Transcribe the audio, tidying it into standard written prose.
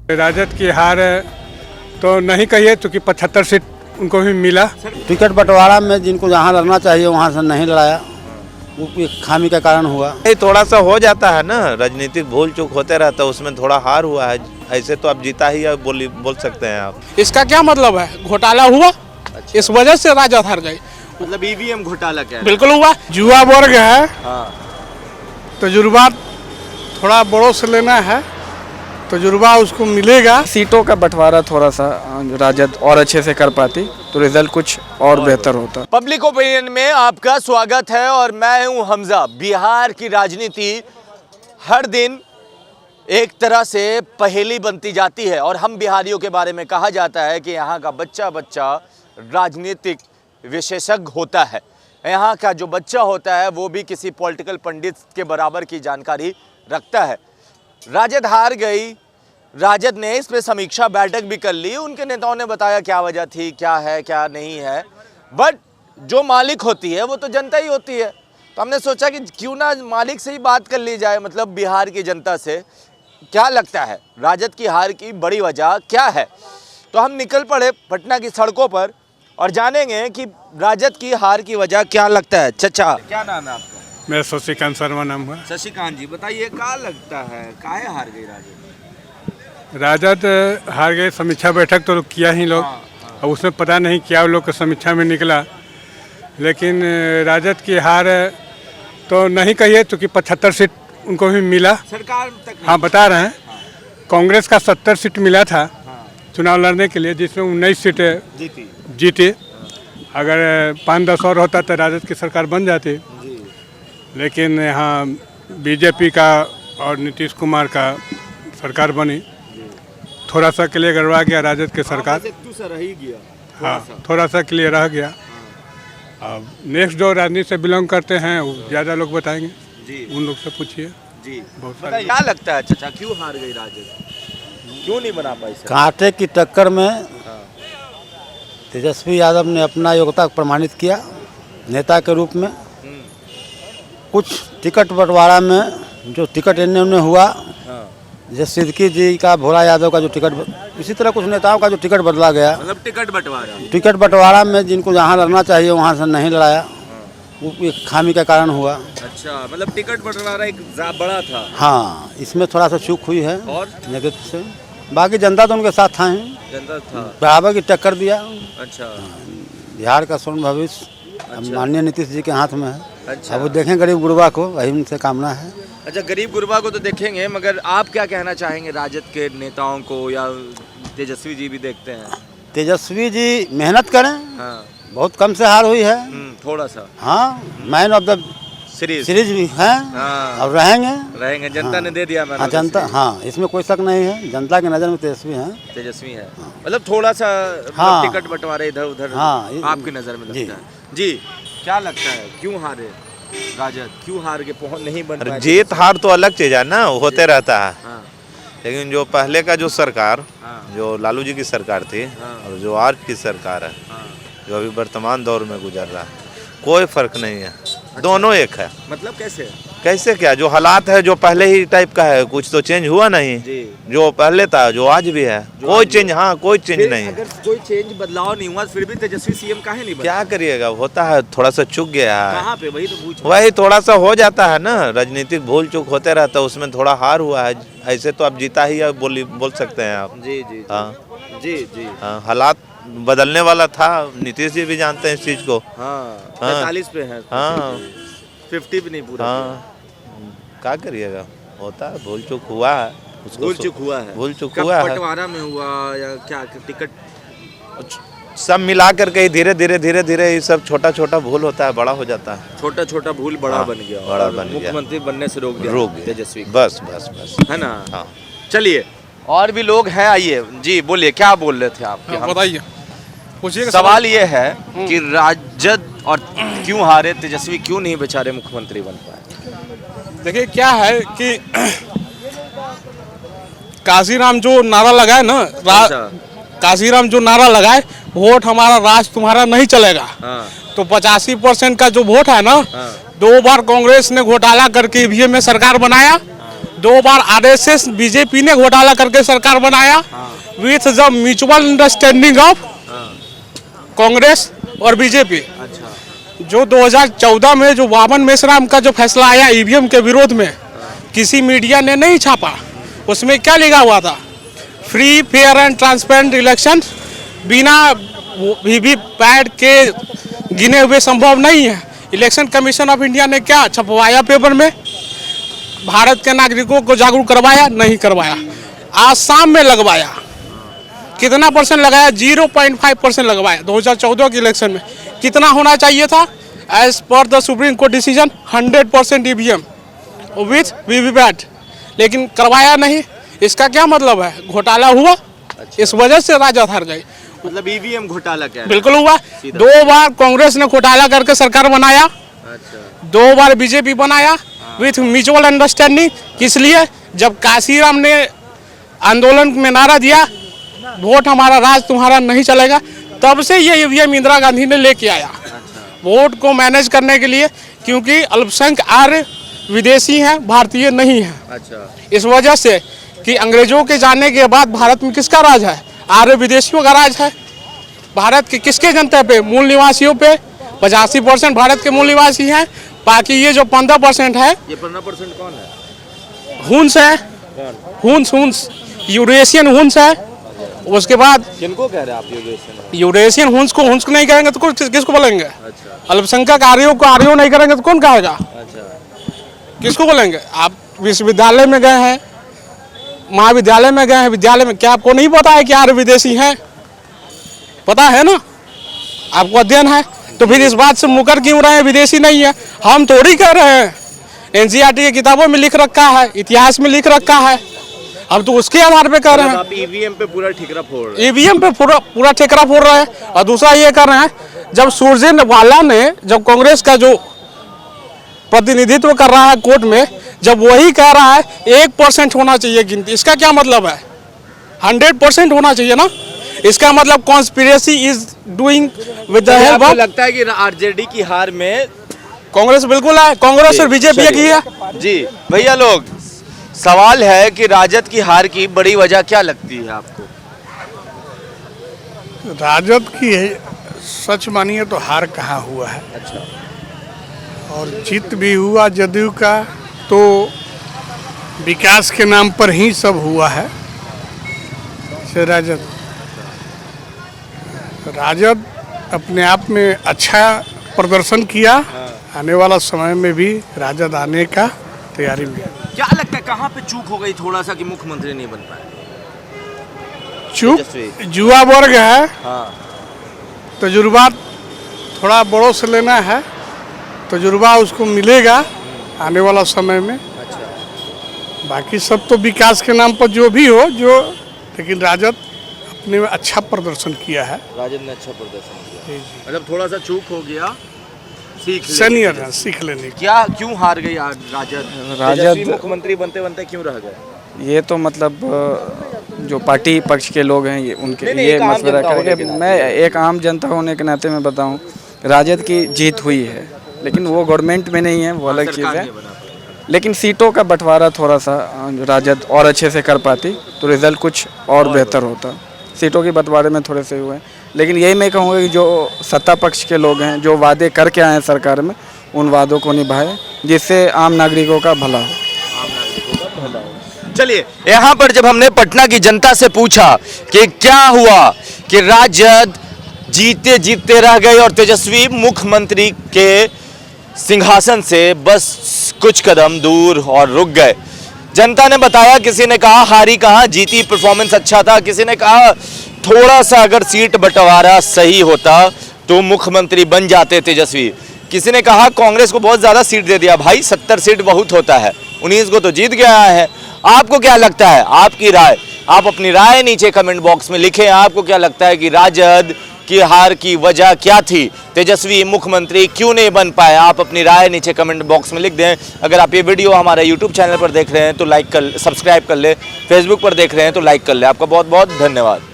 राजद की हार तो नहीं कहिए क्योंकि 75 सीट उनको भी मिला। टिकट बंटवारा में जिनको जहाँ लड़ना चाहिए वहाँ से नहीं लड़ाया, वो एक खामी का कारण हुआ। थोड़ा सा हो जाता है ना, राजनीतिक भूल चूक होते रहता है, उसमें थोड़ा हार हुआ है। ऐसे तो आप जीता ही बोल सकते हैं आप। इसका क्या मतलब है? घोटाला हुआ। अच्छा। इस वजह से राजद हार गई। मतलब ईवीएम घोटाला क्या है? बिल्कुल हुआ। युवा वर्ग है, तजुर्बा थोड़ा बड़ों से लेना है, तजुर्बा उसको मिलेगा। सीटों का बंटवारा थोड़ा सा राजद और अच्छे से कर पाती तो रिजल्ट कुछ और बेहतर होता। पब्लिक ओपिनियन में आपका स्वागत है और मैं हूं हमजा। बिहार की राजनीति हर दिन एक तरह से पहेली बनती जाती है और हम बिहारियों के बारे में कहा जाता है कि यहाँ का बच्चा बच्चा राजनीतिक विशेषज्ञ होता है। यहाँ का जो बच्चा होता है वो भी किसी पॉलिटिकल पंडित के बराबर की जानकारी रखता है। राजद हार गई। राजद ने इस पे समीक्षा बैठक भी कर ली। उनके नेताओं ने बताया क्या वजह थी, क्या है, क्या नहीं है। बट जो मालिक होती है वो तो जनता ही होती है। तो हमने सोचा कि क्यों ना मालिक से ही बात कर ली जाए, मतलब बिहार की जनता से। क्या लगता है राजद की हार की बड़ी वजह क्या है? तो हम निकल पड़े पटना की सड़कों पर और जानेंगे कि राजद की हार की वजह क्या लगता है। चचा, क्या नाम है आपका? मेरा शशिकांत शर्मा नाम हुआ। शशिकांत जी, बताइए क्या लगता है, काहे हार गई राजद? राजद हार गए। समीक्षा बैठक तो किया ही लोग। अब उसमें पता नहीं क्या लोग के समीक्षा में निकला, लेकिन राजद की हार तो नहीं कहिए क्योंकि 75 सीट उनको भी मिला। सरकार तक नहीं। हाँ, बता रहे हैं। कांग्रेस का 70 सीट मिला था चुनाव लड़ने के लिए, जिसमें 19 सीटें जीती। अगर 5-10 और होता तो राजद की सरकार बन जाती, लेकिन यहाँ बीजेपी का और नीतीश कुमार का सरकार बनी। थोड़ा सा के लिए गड़बड़ा गया राजद की सरकार। हाँ, थोड़ा सा के लिए रह गया। अब नेक्स्ट जो राजनीति से बिलोंग करते हैं वो ज़्यादा लोग बताएंगे जी, उन लोग से पूछिए जी। क्या लगता है चाचा, क्यों हार गई राजद? क्यों नहीं बना पाई? कांटे की टक्कर में तेजस्वी यादव ने अपना योग्यता प्रमाणित किया नेता के रूप में। कुछ टिकट बंटवारा में जो टिकट इन्हें उन्हें हुआ, जैसे सिद्दीकी जी का, भोला यादव का जो टिकट, इसी तरह कुछ नेताओं का जो टिकट बदला गया। मतलब टिकट बंटवारा में जिनको जहाँ लड़ना चाहिए वहाँ से नहीं लड़ाया, वो एक खामी का कारण हुआ। अच्छा, मतलब टिकट बंटवारा एक बड़ा था। हाँ, इसमें थोड़ा सा चूक हुई है और नेतृत्व से। बाकी जनता तो उनके साथ था, जनता था, बराबर की टक्कर दिया। अच्छा, बिहार का स्वर्ण भविष्य माननीय नीतीश जी के हाथ में है। अच्छा, अब वो देखें गरीब गुरबा को, वही उनसे कामना है। अच्छा, गरीब गुरबा को तो देखेंगे, मगर आप क्या कहना चाहेंगे राजद के नेताओं को? या तेजस्वी जी भी देखते हैं? तेजस्वी जी मेहनत करें। हाँ, बहुत कम से हार हुई है। थोड़ा सा। हाँ, मैन ऑफ द सीरीज भी हैं। हाँ, और रहेंगे। जनता ने दे दिया। हाँ, जनता, हाँ, इसमें कोई शक नहीं है। जनता की नज़र में तेजस्वी हैं। मतलब थोड़ा सा हाँ, टिकट बंटवारा इधर उधर। हाँ, आपकी नज़र में लगता है जी। क्या लगता है क्यों हारे राजद? क्यों हार के नहीं बन पाए? जीत हार तो अलग चीज है ना, होते रहता है। लेकिन जो पहले का जो सरकार, जो लालू जी की सरकार थी, और जो आज की सरकार है, जो अभी वर्तमान दौर में गुजर रहा है, कोई फर्क नहीं है। दोनों एक है। मतलब कैसे क्या, जो हालात है जो पहले ही टाइप का है, कुछ तो चेंज हुआ नहीं जी। जो पहले था जो आज भी है, कोई चेंज, हाँ, कोई चेंज नहीं है। अगर कोई चेंज बदलाव नहीं हुआ फिर भी तेजस्वी सीएम काहे नहीं बना? क्या करिएगा, होता है, थोड़ा सा चूक गया है। कहाँ पे? वही तो पूछ। वही थोड़ा सा हो जाता है ना, राजनीतिक भूल चूक होते रहता है, उसमें थोड़ा हार हुआ है। ऐसे तो आप जीता ही बोल सकते हैं आप। जी। हाँ जी। हाँ, हालात बदलने वाला था। नीतीश जी भी जानते हैं इस चीज को। हाँ, 45 पे है। हाँ, 50 भी नहीं पूरा। हाँ, क्या करिएगा, होता है, भूल चूक हुआ है। भूल चूक हुआ है। बंटवारा में हुआ या क्या? टिकट सब मिला करके ही धीरे धीरे ये सब छोटा भूल होता है, बड़ा हो जाता है। छोटा भूल बड़ा बन गया। बड़ा बन गया। मुख्यमंत्री बनने से रोक दिया तेजस्वी। बस है ना। हाँ, चलिए, और भी लोग हैं, आइए जी, बोलिए, क्या बोल रहे थे आप? बताइए, पूछिए। सवाल ये है कि राजद और क्यों हारे, तेजस्वी क्यों नहीं बेचारे मुख्यमंत्री बन पाए? देखिए क्या है कि काशीराम जो नारा लगाए ना, काशीराम जो नारा लगाए, वोट हमारा राज तुम्हारा नहीं चलेगा। तो 85% का जो वोट है ना, 2 बार कांग्रेस ने घोटाला करके ईवीएम में सरकार बनाया 2 बार आरएसएस बीजेपी ने घोटाला करके सरकार बनाया with the mutual understanding of Congress और बीजेपी। जो 2014 में जो वामन मेश्राम का जो फैसला आया ईवीएम के विरोध में, किसी मीडिया ने नहीं छापा। उसमें क्या लिखा हुआ था? Free fair and transparent election बिना वीवीपैट के गिने हुए संभव नहीं है। इलेक्शन कमीशन ऑफ इंडिया ने क्या छपवाया पेपर में? भारत के नागरिकों को जागरूक करवाया? नहीं करवाया। आसाम में लगवाया, कितना परसेंट लगाया? 0.5% लगवाया। 2014 के इलेक्शन में कितना होना चाहिए था? As per the Supreme Court decision 100% EVM with VVPAT, लेकिन करवाया नहीं। इसका क्या मतलब है? घोटाला हुआ। इस वजह से राजद हार गई। मतलब ईवीएम घोटाला क्या है? बिल्कुल हुआ। 2 बार कांग्रेस ने घोटाला करके सरकार बनाया, 2 बार बीजेपी बनाया विथ म्यूचुअल अंडरस्टैंडिंग। किस लिए? जब काशीराम ने आंदोलन में नारा दिया वोट हमारा राज तुम्हारा नहीं चलेगा, तब से ये ईवीएम इंदिरा गांधी ने लेके आया वोट को मैनेज करने के लिए, क्योंकि अल्पसंख्यक आर्य विदेशी हैं, भारतीय नहीं हैं। इस वजह से कि अंग्रेजों के जाने के बाद भारत में किसका राज है? आर्य विदेशियों का राज है। भारत के किसके जनता पे? मूल निवासियों पे। 85% भारत के मूल निवासी हैं। बाकी ये जो 15% है, ये 15% कौन है? हुन्स है। हुन्स यूरेशियन हुन्स है। उसके बाद किनको कह रहे हैं आप? यूरेशियन हुन्स को नहीं करेंगे तो किसको बोलेंगे? अल्पसंख्यक आर्यों को आर्यों नहीं करेंगे तो कौन कहेगा? किसको बोलेंगे? आप विश्वविद्यालय में गए हैं, महाविद्यालय में गए हैं, विद्यालय में, क्या आपको नहीं पता है कि आर्य विदेशी हैं? पता है ना, आपको अध्ययन है। तो फिर इस बात से मुकर क्यों रहे हैं विदेशी नहीं है? हम थोड़ी कह रहे हैं, एनसीईआरटी की किताबों में लिख रखा है, इतिहास में लिख रखा है। हम तो उसके आधार पे कर रहे हैं। आप ईवीएम पे पूरा ठिकरा फोड़ रहे हैं। ईवीएम पे पूरा ठेकरा फोड़ रहे हैं। और दूसरा ये कर रहे हैं, जब सुरजेवाला ने जब कांग्रेस का जो प्रतिनिधित्व कर रहा है कोर्ट में, जब वही कह रहा है 1% होना चाहिए गिनती, इसका क्या मतलब है? 100% होना चाहिए ना। इसका मतलब conspiracy is doing with the help of. लगता है कि आरजेडी की हार में कांग्रेस बिल्कुल है, कांग्रेस और बीजेपी की है जी। भैया लोग, सवाल है कि राजद की हार की बड़ी वजह क्या लगती है आपको? राजद की सच मानिए तो हार कहाँ हुआ है। अच्छा। और जीत भी हुआ जदयू का तो विकास के नाम पर ही सब हुआ है। से राजद अपने आप में अच्छा प्रदर्शन किया। आने वाला समय में भी राजद आने का तैयारी में। क्या लगता है कहाँ पे चूक हो गई थोड़ा सा कि मुख्यमंत्री नहीं बन पाए? चूक युवा वर्ग है। हाँ। तजुर्बा थोड़ा बड़ों से लेना है, तजुर्बा उसको मिलेगा आने वाला समय में। अच्छा। बाकी सब तो विकास के नाम पर जो भी हो जो, लेकिन राजद अपने में अच्छा प्रदर्शन किया है। राजद ने अच्छा प्रदर्शन किया, मतलब थोड़ा सा चूक हो गया, सीनियर है, सीख लेने। क्या क्यों हार गई राजद? मुख्यमंत्री बनते बनते क्यों रह गए? ये तो मतलब जो पार्टी पक्ष के लोग हैं ये उनके ये मसला करके, मैं एक आम जनता होने के नाते मैं बताऊं, राजद की जीत हुई है, लेकिन वो गवर्नमेंट में नहीं है, वो अलग चीज़ है। लेकिन सीटों का बंटवारा थोड़ा सा राजद और अच्छे से कर पाती तो रिजल्ट कुछ और बेहतर होता। सीटों के बंटवारे में थोड़े से हुए हैं, लेकिन यही मैं कहूँगा कि जो सत्ता पक्ष के लोग हैं जो वादे करके आए हैं सरकार में, उन वादों को निभाए जिससे आम नागरिकों का भला हो। चलिए, यहाँ पर जब हमने पटना की जनता से पूछा कि क्या हुआ कि राजद जीते जीते रह गए और तेजस्वी मुख्यमंत्री के सिंहासन से बस कुछ कदम दूर और रुक गए, जनता ने बताया, किसी ने कहा हारी कहाँ, जीती, परफॉर्मेंस अच्छा था। किसी ने कहा थोड़ा सा अगर सीट बंटवारा सही होता तो मुख्यमंत्री बन जाते तेजस्वी। किसी ने कहा कांग्रेस को बहुत ज़्यादा सीट दे दिया। भाई 70 सीट बहुत होता है, 19 को तो जीत गया है। आपको क्या लगता है? आपकी राय, आप अपनी राय नीचे कमेंट बॉक्स में लिखें। आपको क्या लगता है कि राजद की हार की वजह क्या थी? तेजस्वी मुख्यमंत्री क्यों नहीं बन पाए? आप अपनी राय नीचे कमेंट बॉक्स में लिख दें। अगर आप ये वीडियो हमारे यूट्यूब चैनल पर देख रहे हैं तो सब्सक्राइब कर ले, फेसबुक पर देख रहे हैं तो लाइक कर ले। आपका बहुत बहुत धन्यवाद।